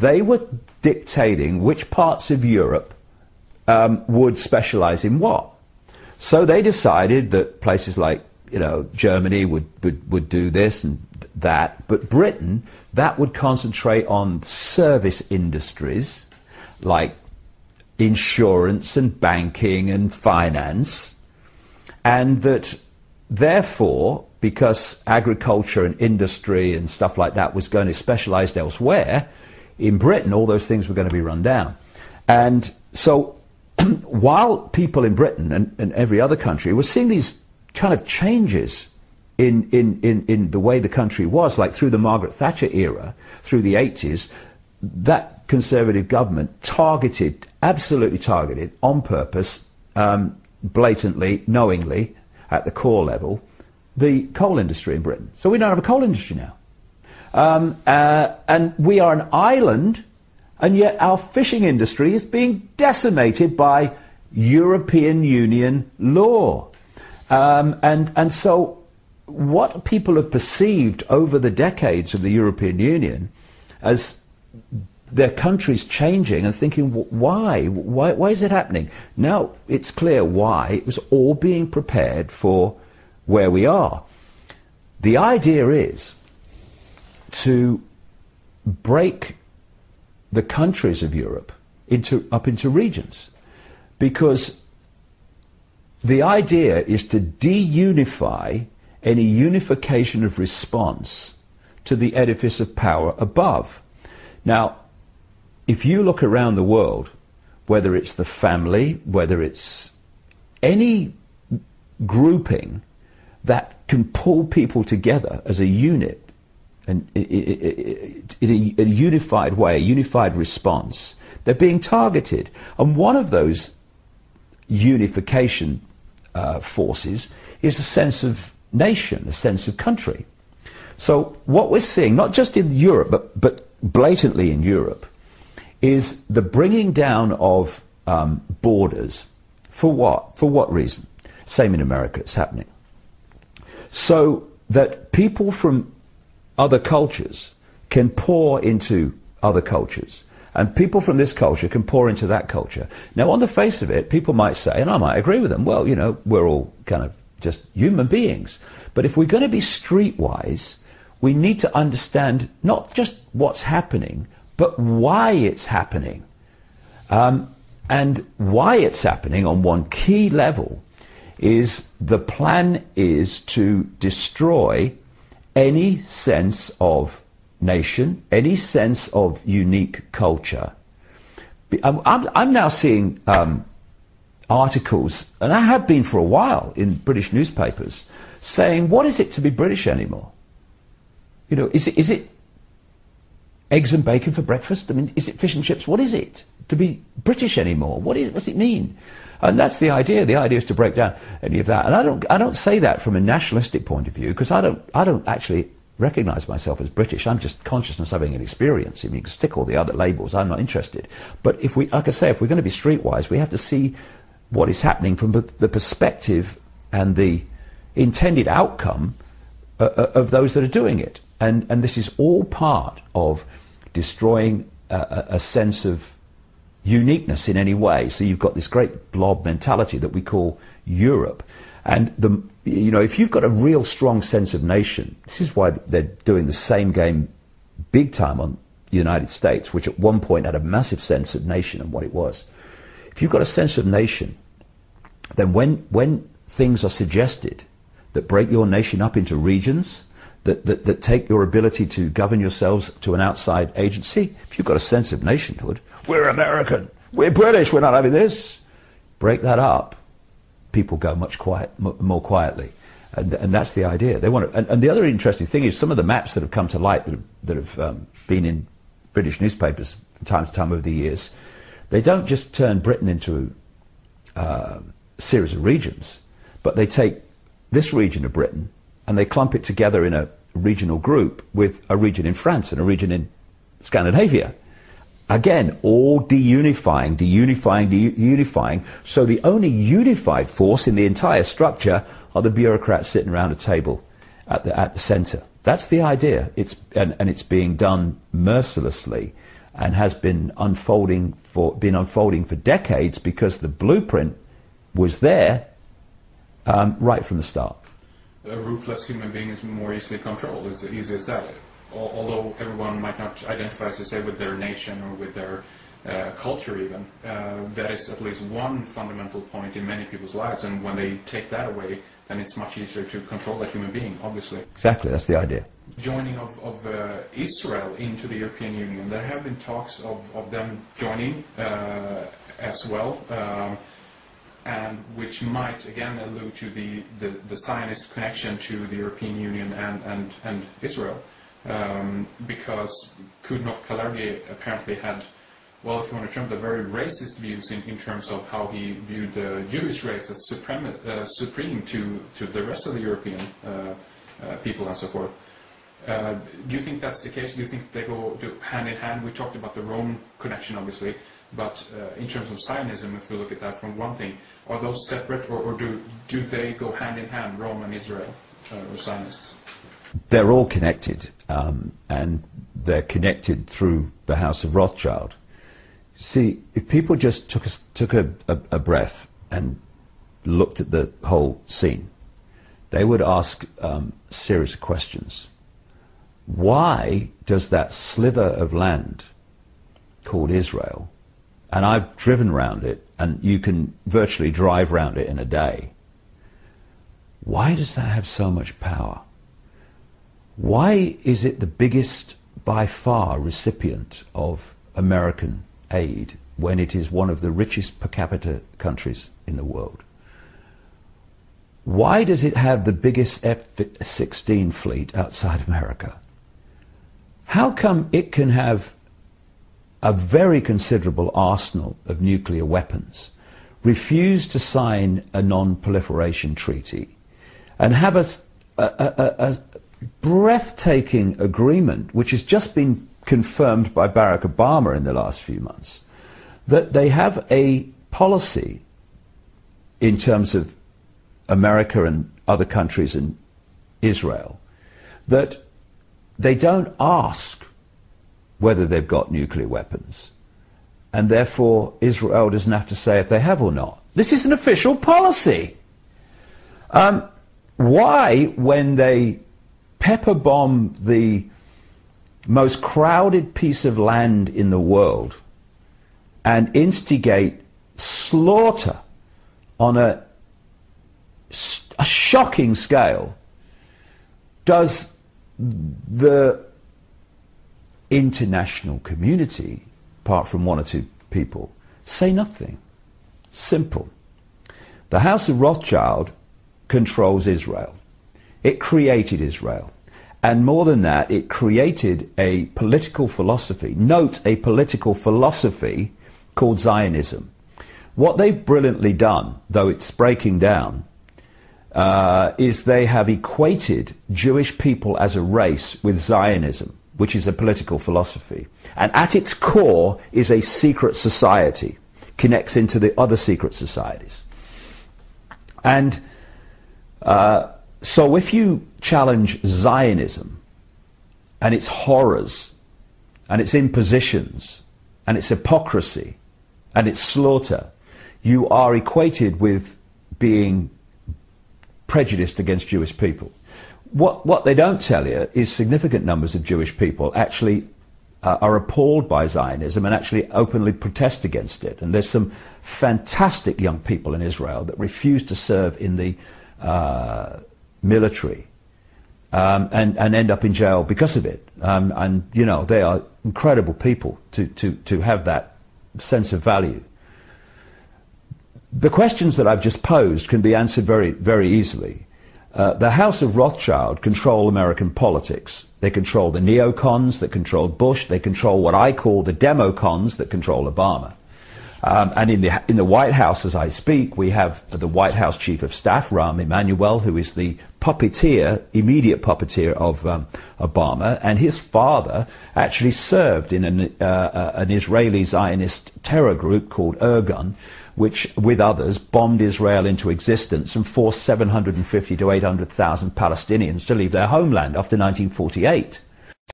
they were dictating which parts of Europe would specialize in what. So they decided that places like, you know, Germany would do this and that, but Britain, that would concentrate on service industries like insurance and banking and finance, and that therefore, because agriculture and industry and stuff like that was going to specialize elsewhere, in Britain all those things were going to be run down. And so while people in Britain and every other country were seeing these kind of changes in the way the country was, like through the Margaret Thatcher era, through the 80s, that Conservative government targeted, absolutely targeted, on purpose, blatantly, knowingly, at the core level, the coal industry in Britain. So we don't have a coal industry now. And we are an island, and yet our fishing industry is being decimated by European Union law. And so what people have perceived over the decades of the European Union as their countries changing and thinking, why is it happening? Now it's clear why. It was all being prepared for where we are. The idea is to break the countries of Europe up into regions, because the idea is to de-unify any unification of response to the edifice of power above. Now, if you look around the world, whether it's the family, whether it's any grouping that can pull people together as a unit, and in a unified way, a unified response, they're being targeted. And one of those unification forces is a sense of nation, a sense of country. So what we're seeing, not just in Europe, but blatantly in Europe, is the bringing down of borders. For what? For what reason? Same in America, it's happening. So that people from other cultures can pour into other cultures, and people from this culture can pour into that culture. Now, on the face of it, people might say, and I might agree with them, well, you know, we're all kind of just human beings. But if we're going to be streetwise, we need to understand not just what's happening, but why it's happening. And why it's happening on one key level is the plan is to destroy any sense of nation, any sense of unique culture. I'm now seeing articles, and I have been for a while in British newspapers, saying, what is it to be British anymore? You know, is it eggs and bacon for breakfast? I mean, is it fish and chips? What is it to be British anymore? What's it mean? And that's the idea. The idea is to break down any of that. And I don't say that from a nationalistic point of view, because I don't actually recognize myself as British. I'm just consciousness having an experience. I mean, you can stick all the other labels. I'm not interested. But if we, like I say, if we're going to be streetwise, we have to see what is happening from the perspective and the intended outcome of those that are doing it. And this is all part of destroying a sense of uniqueness in any way. So you've got this great blob mentality that we call Europe. And if you've got a real strong sense of nation, this is why they're doing the same game big time on the United States, which at one point had a massive sense of nation and what it was. If you've got a sense of nation, then when things are suggested that break your nation up into regions, that take your ability to govern yourselves to an outside agency, if you've got a sense of nationhood, we're American, we're British, we're not having this, break that up, people go much more quietly. And that's the idea. They want to, and the other interesting thing is some of the maps that have come to light that have been in British newspapers from time to time over the years, they don't just turn Britain into a series of regions, but they take this region of Britain and they clump it together in a regional group with a region in France and a region in Scandinavia. Again, all deunifying. So the only unified force in the entire structure are the bureaucrats sitting around a table at the centre. That's the idea. It's being done mercilessly and has been unfolding for decades because the blueprint was there right from the start. A ruthless human being is more easily controlled, as easy as that. Although everyone might not identify, as you say, with their nation or with their culture even, that is at least one fundamental point in many people's lives, and when they take that away, then it's much easier to control that human being, obviously. Exactly, that's the idea. Joining of Israel into the European Union, there have been talks of them joining as well, and which might again allude to the Zionist connection to the European Union and Israel, because Kudnov-Kalergi apparently had, well, if you want to term, the very racist views in terms of how he viewed the Jewish race as supreme to the rest of the European people and so forth. Do you think that's the case? Do you think they go hand in hand? We talked about the Rome connection, obviously, but in terms of Zionism, if we look at that from one thing, are those separate, or do they go hand in hand, Rome and Israel, or Zionists? They're all connected, and they're connected through the House of Rothschild. See, if people just took a breath and looked at the whole scene, they would ask a series of questions. Why does that slither of land called Israel, and I've driven around it, and you can virtually drive around it in a day, why does that have so much power? Why is it the biggest, by far, recipient of American aid when it is one of the richest per capita countries in the world? Why does it have the biggest F-16 fleet outside America? How come it can have a very considerable arsenal of nuclear weapons, refuse to sign a non-proliferation treaty, and have a breathtaking agreement, which has just been confirmed by Barack Obama in the last few months, that they have a policy in terms of America and other countries and Israel, that they don't ask whether they've got nuclear weapons, and therefore Israel doesn't have to say if they have or not. This is an official policy. Why, when they pepper bomb the most crowded piece of land in the world and instigate slaughter on a shocking scale, does the international community, apart from one or two people, say nothing? Simple. The House of Rothschild controls Israel. It created Israel. And more than that, it created a political philosophy. Note, a political philosophy called Zionism. What they've brilliantly done, though it's breaking down, is they have equated Jewish people as a race with Zionism, which is a political philosophy. And at its core is a secret society, connects into the other secret societies. And so if you challenge Zionism and its horrors and its impositions and its hypocrisy and its slaughter, you are equated with being prejudiced against Jewish people. What they don't tell you is significant numbers of Jewish people actually are appalled by Zionism and actually openly protest against it. And there's some fantastic young people in Israel that refuse to serve in the military and end up in jail because of it. And, you know, they are incredible people to have that sense of value. The questions that I've just posed can be answered very, very easily. The House of Rothschild control American politics. They control the neocons that controlled Bush. They control what I call the democons that control Obama. And in the White House, as I speak, we have the White House Chief of Staff, Rahm Emanuel, who is the puppeteer, immediate puppeteer of Obama, and his father actually served in an Israeli Zionist terror group called Irgun, which, with others, bombed Israel into existence and forced 750 to 800,000 Palestinians to leave their homeland after 1948.